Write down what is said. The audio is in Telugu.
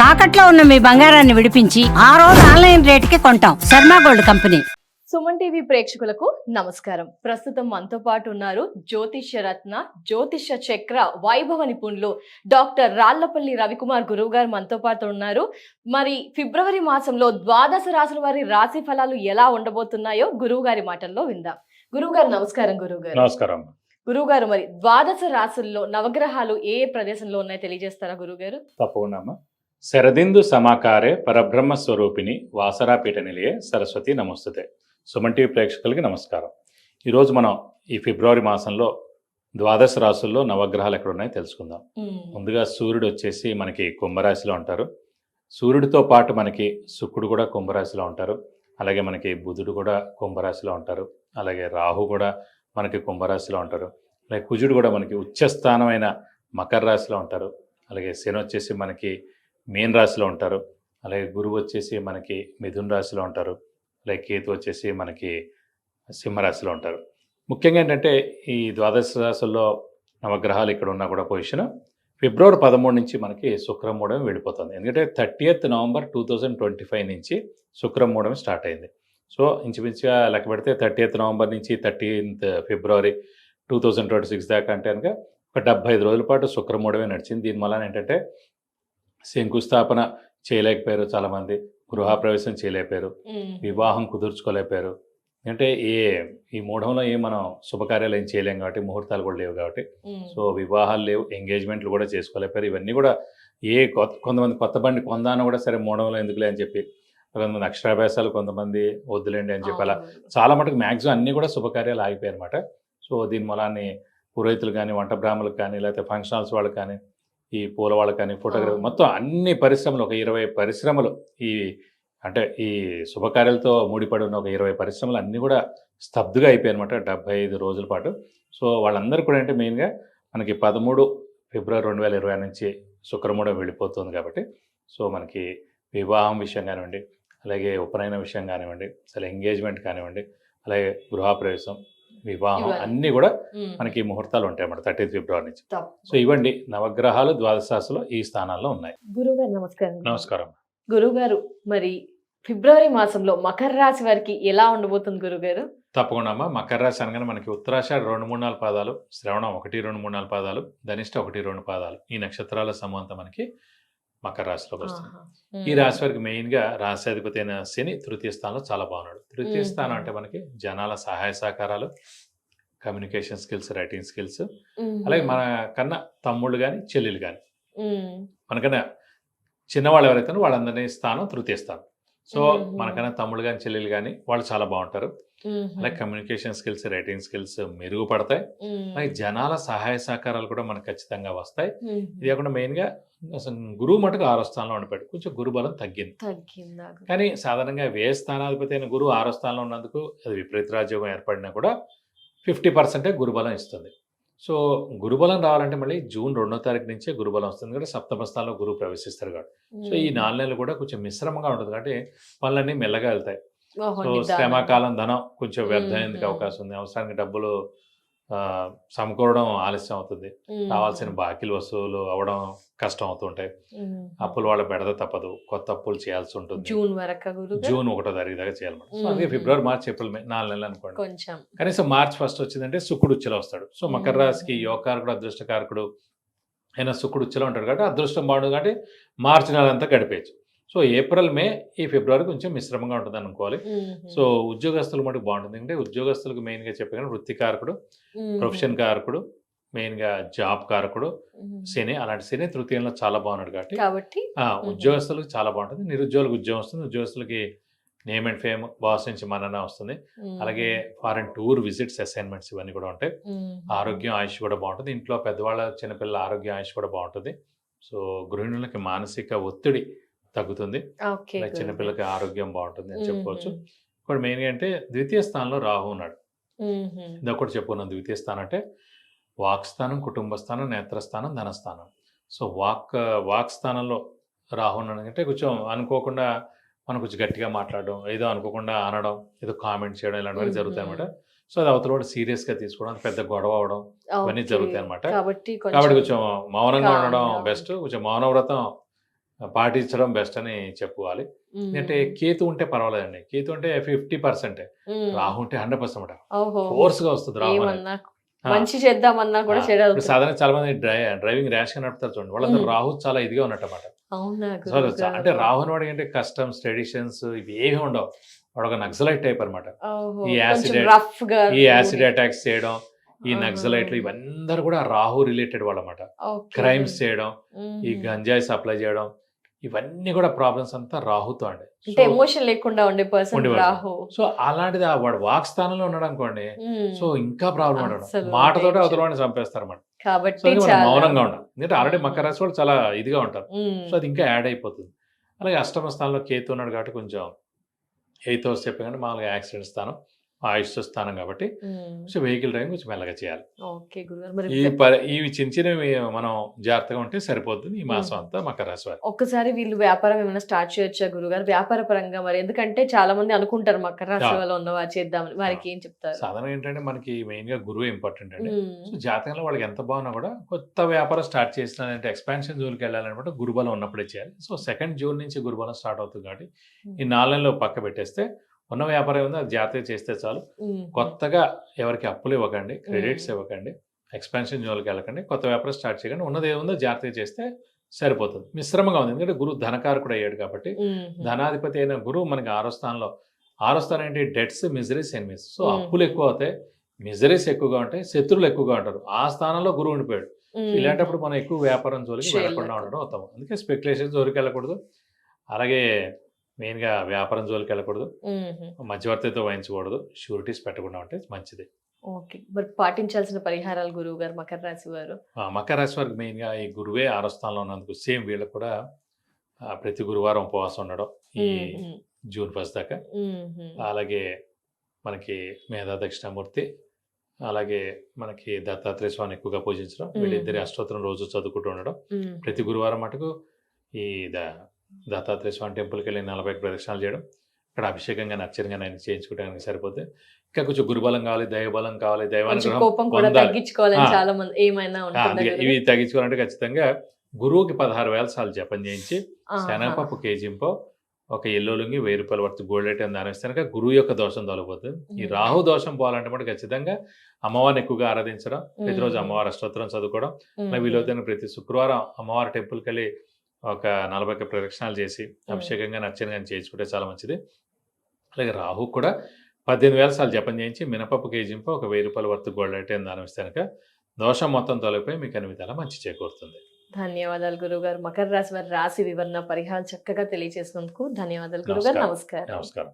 తాకట్లో ఉన్న మీ బంగారాన్ని విడిపించి ఆ రోజు ఆన్లైన్ రేటుకి కొంటాం. Sharma gold company. Suman TV ప్రేక్షకులకు నమస్కారం. ప్రస్తుతం మనతో పాటు ఉన్నారు జ్యోతిష్య రత్న, జ్యోతిష్య చక్ర వైభవ నిపుణులు డాక్టర్ రాళ్లపల్లి రవికుమార్ గురువు గారు మనతో పాటు ఉన్నారు. మరి ఫిబ్రవరి మాసంలో ద్వాదశ రాశుల వారి రాశి ఫలాలు ఎలా ఉండబోతున్నాయో గురువు గారి మాటల్లో విందాం. గురువు గారు నమస్కారం. గురువు గారు నమస్కారం. గురువు గారు, మరి ద్వాదశ రాశుల్లో నవగ్రహాలు ఏ ప్రదేశంలో ఉన్నాయో తెలియజేస్తారా గురువు గారు? తప్పకుండా. శరదిందు సమాకారే పరబ్రహ్మ స్వరూపిణి వాసరాపీఠ నిలయే సరస్వతి నమస్తుతే. సుమన్ టీవీ ప్రేక్షకులకి నమస్కారం. ఈరోజు మనం ఈ ఫిబ్రవరి మాసంలో ద్వాదశ రాశుల్లో నవగ్రహాలు ఎక్కడ ఉన్నాయో తెలుసుకుందాం. ముందుగా సూర్యుడు వచ్చేసి మనకి కుంభరాశిలో ఉంటారు. సూర్యుడితో పాటు మనకి శుక్రుడు కూడా కుంభరాశిలో ఉంటారు. అలాగే మనకి బుధుడు కూడా కుంభరాశిలో ఉంటారు. అలాగే రాహు కూడా మనకి కుంభరాశిలో ఉంటారు. అలాగే కుజుడు కూడా మనకి ఉచ్చస్థానమైన మకర రాశిలో ఉంటారు. అలాగే శని వచ్చేసి మనకి మీన రాశిలో ఉంటారు. అలాగే గురువు వచ్చేసి మనకి మిథున రాశిలో ఉంటారు. అలాగే కేతు వచ్చేసి మనకి సింహరాశిలో ఉంటారు. ముఖ్యంగా ఏంటంటే ఈ ద్వాదశ రాశుల్లో నవగ్రహాలు ఇక్కడ ఉన్నా కూడా పొజిషన్ ఫిబ్రవరి 13 నుంచి మనకి శుక్రమూఢం వెళ్ళిపోతుంది. ఎందుకంటే 30th నవంబర్ 2025 నుంచి శుక్రమూఢం స్టార్ట్ అయింది. సో ఇంచుమించుగా లెక్క పెడితే 30th నవంబర్ నుంచి 13th ఫిబ్రవరి 2026 దాకా అంటే కనుక ఒక 75 రోజుల పాటు శుక్రమూఢమే నడిచింది. దీని వలన ఏంటంటే శంకుస్థాపన చేయలేకపోయారు చాలామంది, గృహప్రవేశం చేయలేకపోయారు, వివాహం కుదుర్చుకోలేకపోయారు. అంటే ఈ మూఢంలో మనం శుభకార్యాలు ఏం చేయలేం కాబట్టి, ముహూర్తాలు కూడా లేవు కాబట్టి, సో వివాహాలు లేవు, ఎంగేజ్మెంట్లు కూడా చేసుకోలేకపోయారు. ఇవన్నీ కూడా కొంతమంది కొత్త బండి కొందాను కూడా సరే మూఢంలో ఎందుకులే అని చెప్పి, కొంతమంది అక్షరాభ్యాసాలు కొంతమంది వద్దులేండి అని చెప్పి, అలా చాలా మటుకు మ్యాక్సిమం అన్నీ కూడా శుభకార్యాలు ఆగిపోయాయి అనమాట. సో దీని మూలాన్ని పురోహితులు కానీ, వంట బ్రాహ్మణులకు కానీ, లేకపోతే ఫంక్షన్ హాల్స్ వాళ్ళకి కానీ, ఈ పూల వాళ్ళకి కానీ, ఫోటోగ్రఫీ, మొత్తం అన్ని పరిశ్రమలు, ఒక 20 పరిశ్రమలు, ఈ శుభకార్యాలతో ముడిపడి ఉన్న ఒక 20 పరిశ్రమలు అన్నీ కూడా స్తబ్దుగా అయిపోయాయి అనమాట 75 రోజుల పాటు. సో వాళ్ళందరూ కూడా అంటే మెయిన్గా మనకి 13 ఫిబ్రవరి 2020 నుంచి శుక్రమూఢం వెళ్ళిపోతుంది కాబట్టి, సో మనకి వివాహం విషయం కానివ్వండి, అలాగే ఉపనయన విషయం కానివ్వండి, అసలు ఎంగేజ్మెంట్ కానివ్వండి, అలాగే గృహప్రవేశం, వివాహం అన్నీ కూడా మనకి ముహూర్తాలు ఉంటాయి అన్నమాట 30th ఫిబ్రవరి నుంచి. సో ఇవ్వండి నవగ్రహాలు ద్వాదశ రాశిలో ఈ స్థానాల్లో ఉన్నాయి. గురుగారు నమస్కారం. నమస్కారం. గురుగారు, మరి ఫిబ్రవరి మాసంలో మకర రాశి వారికి ఎలా ఉండబోతుంది గురుగారు? తప్పకుండా అమ్మా. మకర రాశి అనగానే మనకి ఉత్తరాషాఢ 2, 3, 4 పాదాలు, శ్రవణం 1, 2, 3, 4 పాదాలు, ధనిష్ట 1, 2 పాదాలు, ఈ నక్షత్రాల సమూహంతో మనకి మకర రాశిలోకి వస్తుంది. ఈ రాశి వారికి మెయిన్గా రాశ్యాధిపతి అయిన శని తృతీయ స్థానంలో చాలా బాగున్నాడు. తృతీయ స్థానం అంటే మనకి జనాల సహాయ సహకారాలు, కమ్యూనికేషన్ స్కిల్స్, రైటింగ్ స్కిల్స్, అలాగే మన కన్నా తమ్ముళ్ళు కానీ చెల్లెలు కానీ, మనకన్నా చిన్నవాళ్ళు ఎవరైతే వాళ్ళందరినీ స్థానం తృతీయ స్థానం. సో మనకన్నా తమ్ముళ్ళు కానీ చెల్లెలు కానీ వాళ్ళు చాలా బాగుంటారు. అలాగే కమ్యూనికేషన్ స్కిల్స్, రైటింగ్ స్కిల్స్ మెరుగుపడతాయి. అలాగే జనాల సహాయ సహకారాలు కూడా మనకు ఖచ్చితంగా వస్తాయి. ఇది కాకుండా మెయిన్గా అసలు గురువు మటుకు 6వ స్థానంలో ఉండిపోయాడు. కొంచెం గురు బలం తగ్గింది. కానీ సాధారణంగా వ్యయ స్థానాధిపతి అయిన గురువు 6వ స్థానంలో ఉన్నందుకు అది విపరీత రాజయోగం ఏర్పడినా కూడా 50% గురుబలం ఇస్తుంది. సో గురుబలం రావాలంటే మళ్ళీ జూన్ 2వ తారీఖు నుంచే గురుబలం వస్తుంది కాబట్టి సప్తమ స్థానంలో గురువు ప్రవేశిస్తారు కాబట్టి, సో ఈ 4 నెలలు కూడా కొంచెం మిశ్రమంగా ఉంటుంది కాబట్టి పనులన్నీ మెల్లగా వెళ్తాయి. సో శ్రమకాలం ధనం కొంచెం వ్యర్థమయ్యేందుకు అవకాశం ఉంది. అవసరానికి డబ్బులు సమకూరడం ఆలస్యం అవుతుంది. కావాల్సిన బాకీలు వసూలు అవ్వడం కష్టం అవుతుంటాయి. అప్పులు వాళ్ళ బెడద తప్పదు, కొత్త అప్పులు చేయాల్సి ఉంటుంది. జూన్ 1వ తారీఖు దాకా చేయాలన్నమాట. సో అదే ఫిబ్రవరి, మార్చ్, ఏప్రిల్, మే 4 నెలలు అనుకోండి. కనీసం మార్చ్ 1 వచ్చిందంటే శుక్రుడు ఉచ్చలో వస్తాడు. సో మకర రాశికి యోగకారకుడు, అదృష్టకారకుడు అయినా శుక్రుడు ఉచ్చలో ఉంటాడు కాబట్టి అదృష్టం బాగుంటుంది కాబట్టి మార్చి నెల అంతా గడిపేయచ్చు. సో ఏప్రిల్, మే, ఈ ఫిబ్రవరి కొంచెం మిశ్రమంగా ఉంటుంది అనుకోవాలి. సో ఉద్యోగస్తులు మటుకు బాగుంటుంది. అంటే ఉద్యోగస్తులకు మెయిన్గా చెప్పాను వృత్తికారకుడు, ప్రొఫెషన్ కారకుడు, మెయిన్గా జాబ్ కారకుడు శని. అలాంటి శని తృతీయంలో చాలా బాగున్నాడు కాబట్టి ఉద్యోగస్తులకు చాలా బాగుంటుంది. నిరుద్యోగులకు ఉద్యోగం వస్తుంది. ఉద్యోగస్తులకి నేమ్ అండ్ ఫేమ్, బాస్ నుంచి మన్నన వస్తుంది. అలాగే ఫారెన్ టూర్ విజిట్స్, అసైన్మెంట్స్ ఇవన్నీ కూడా ఉంటాయి. ఆరోగ్యం, ఆయుష్ కూడా బాగుంటుంది. ఇంట్లో పెద్దవాళ్ళ, చిన్నపిల్లల ఆరోగ్యం, ఆయుష్ కూడా బాగుంటుంది. సో గృహిణులకి మానసిక ఒత్తిడి తగ్గుతుంది. చిన్నపిల్లలకి ఆరోగ్యం బాగుంటుంది అని చెప్పుకోవచ్చు. ఇప్పుడు మెయిన్గా అంటే ద్వితీయ స్థానంలో రాహు ఉన్నాడు. ఇదొకటి చెప్పుకున్నాం. ద్వితీయ స్థానం అంటే వాక్ స్థానం, కుటుంబ స్థానం, నేత్రస్థానం, ధనస్థానం. సో వాక్ స్థానంలో రాహు ఉన్నాడు అంటే కొంచెం అనుకోకుండా మనం కొంచెం గట్టిగా మాట్లాడడం, ఏదో అనుకోకుండా అనడం, ఏదో కామెంట్ చేయడం, ఇలాంటివన్నీ జరుగుతాయి అనమాట. సో అది అవతల కూడా సీరియస్గా తీసుకోవడం, పెద్ద గొడవ అవడం, ఇవన్నీ జరుగుతాయి అనమాట. కాబట్టి కొంచెం మౌనంగా ఉండడం బెస్ట్. కొంచెం మౌనవ్రతం పాటించడం బెస్ట్ అని చెప్పుకోవాలి. అంటే కేతు ఉంటే పర్వాలేదండి. కేతు ఉంటే 50%, రాహు ఉంటే 100% ఉంటారు. ఫోర్స్ గా వస్తుంది రాహు అనేది. ఏమన్నా మంచి చేద్దామన్నా కూడా చెడు ఇప్పుడు అవుతుంది. సాధారణ చాలా మంది డ్రైవింగ్ ర్యాష్ గా నడుపుతారు చూడండి, వాళ్ళందరూ రాహు చాలా ఇదిగా ఉన్నట్టమాట. అవునా అంటే రాహుని వాడికి అంటే కస్టమ్స్ ట్రెడిషన్స్ ఇవి ఏమి ఉండవు. వాడు ఒక నక్సలైట్ టైప్ అనమాట. ఈ యాసిడ్ అటాక్స్ చేయడం, ఈ నక్సలైట్లు ఇవందరూ కూడా రాహు రిలేటెడ్ వాళ్ళమాట. క్రైమ్స్ చేయడం, ఈ గంజాయి సప్లై చేయడం, ఇవన్నీ కూడా ప్రాబ్లమ్స్ అంతా రాహుతో అండి. ఎమోషన్ లేకుండా ఉండే పర్సన్ రాహు. సో అలాంటిది వాడు వాక్ స్థానంలో ఉన్నాడు అనుకోండి, సో ఇంకా ప్రాబ్లం ఉండడం, మాటతోటే అవతల వాడిని చంపేస్తారు అన్నమాట. కాబట్టి మౌనంగా ఉండాలి. ఎందుకంటే ఆల్రెడీ మకర రాశి వాళ్ళు చాలా ఇదిగా ఉంటారు. సో అది ఇంకా యాడ్ అయిపోతుంది. అలాగే అష్టమ స్థానంలో కేతు ఉన్నాడు కాబట్టి కొంచెం 8th house చెప్పగానే మామూలుగా యాక్సిడెంట్ స్థానం, ఆయుష్ స్థానం కాబట్టి సో వెహికల్ డ్రైవింగ్ కొంచెం మెల్లగా చేయాలి. ఇవి చిన్న చిన్నవి మనం జాగ్రత్తగా ఉంటే సరిపోతుంది ఈ మాసం అంతా మకర రాశి వారు. ఒక్కసారి వీళ్ళు వ్యాపారం ఏమైనా స్టార్ట్ చేయొచ్చా గురుగారు, వ్యాపార పరంగా? మరి ఎందుకంటే చాలా మంది అనుకుంటారు మకర రాశి వాళ్ళు ఉన్నవారు చేద్దామని, వారికి ఏం చెప్తారు? సాధారణ ఏంటంటే మనకి మెయిన్ గా గురువు ఇంపార్టెంట్ అండి. సో జాతకంలో వాళ్ళకి ఎంత బాగున్నా కూడా కొత్త వ్యాపారం స్టార్ట్ చేసినారంటే ఎక్స్పాన్షన్ జోన్కి వెళ్ళాలన్నమాట గురుబలం ఉన్నప్పుడే చేయాలి. సో 2nd June నుంచి గురుబలం స్టార్ట్ అవుతుంది కాబట్టి ఈ 4 నెలలు పక్క పెట్టేస్తే ఉన్న వ్యాపారం ఉందో అది జాగ్రత్తగా చేస్తే చాలు. కొత్తగా ఎవరికి అప్పులు ఇవ్వకండి, క్రెడిట్స్ ఇవ్వకండి, ఎక్స్పాన్షన్ జోన్కి వెళ్ళకండి, కొత్త వ్యాపారం స్టార్ట్ చేయకండి. ఉన్నది ఏముందో జాగ్రత్తగా చేస్తే సరిపోతుంది. మిశ్రమంగా ఉంది ఎందుకంటే గురువు ధనకారకుడు అయ్యాడు కాబట్టి. ధనాధిపతి అయిన గురువు మనకి 6వ స్థానంలో. 6వ స్థానం ఏంటి? Debts, miseries, enemies. సో అప్పులు ఎక్కువ అవుతాయి, మిజరీస్ ఎక్కువగా ఉంటాయి, శత్రువులు ఎక్కువగా ఉంటారు. ఆ స్థానంలో గురువు ఉండిపోయాడు. ఇలాంటప్పుడు మనం ఎక్కువ వ్యాపారం జోలికి వెళ్ళకుండా ఉండడం అవుతాం. అందుకే స్పెక్యులేషన్ జోలికి వెళ్ళకూడదు. అలాగే మెయిన్గా వ్యాపారం జోలికి వెళ్ళకూడదు, మధ్యవర్తితో వహించకూడదు, షూరిటీస్ పెట్టకుండా ఉంటే మంచిది. ఓకే, మరి పాటించాల్సిన పరిహారాలు గురువు గారు మకర రాశి వారు? మకర రాశి వారికి మెయిన్గా ఈ గురువే 6వ స్థానంలో ఉన్నందుకు సేమ్ వీళ్ళకు కూడా ప్రతి గురువారం ఉపవాసం ఉండడం ఈ June 1st దాకా. అలాగే మనకి మేధా దక్షిణామూర్తి, అలాగే మనకి దత్తాత్రేయ స్వామిని ఎక్కువగా పూజించడం, వీళ్ళిద్దరి అష్టోత్తరం రోజు చదువుకుంటూ ఉండడం. ప్రతి గురువారం మటుకు ఈ దత్తాత్రేయ స్వామి టెంపుల్కి వెళ్ళి 40 ప్రదక్షిణాలు చేయడం, ఇక్కడ అభిషేకంగా అర్చనగా చేయించుకోవడానికి సరిపోతే. ఇంకా కొంచెం గురుబలం కావాలి, దైవబలం కావాలి, దైవానుగ్రహం ఇవి తగ్గించుకోవాలంటే ఖచ్చితంగా గురువుకి 16,000 సార్లు జపం చేయించి శనగపప్పు కేజీంపో ఒక ఎల్లో లుంగి 1000 రూపాయల వర్త్ గోల్డ్ ఐటమ్ దాని ఇస్తే కనుక గురువు యొక్క దోషం తొలగిపోతుంది. ఈ రాహు దోషం పోవాలంటే మటు ఖచ్చితంగా అమ్మవారిని ఎక్కువగా ఆరాధించడం, ప్రతిరోజు అమ్మవారి అష్టోత్తరం చదువుకోవడం, వీలవుతున్న ప్రతి శుక్రవారం అమ్మవారి టెంపుల్కి వెళ్ళి ఒక 40 ప్రదక్షిణాలు చేసి అభిషేకంగా అర్చనగా చేయించుకుంటే చాలా మంచిది. అలాగే రాహు కూడా 18,000 సార్లు జపం చేయించి మినపప్పు కేజీంపో ఒక 1000 రూపాయల వర్త్ గోల్డ్ ఐటమ్ దానం ఇస్తే కనుక దోషం మొత్తం తొలగిపోయి మీకు అన్ని విధాలా మంచి చేకూరుతుంది. ధన్యవాదాలు గురుగారు. మకర రాశి వారి రాశి వివరణ పరిహారం చక్కగా తెలియజేసినందుకు ధన్యవాదాలు గురుగారు. నమస్కారం. నమస్కారం.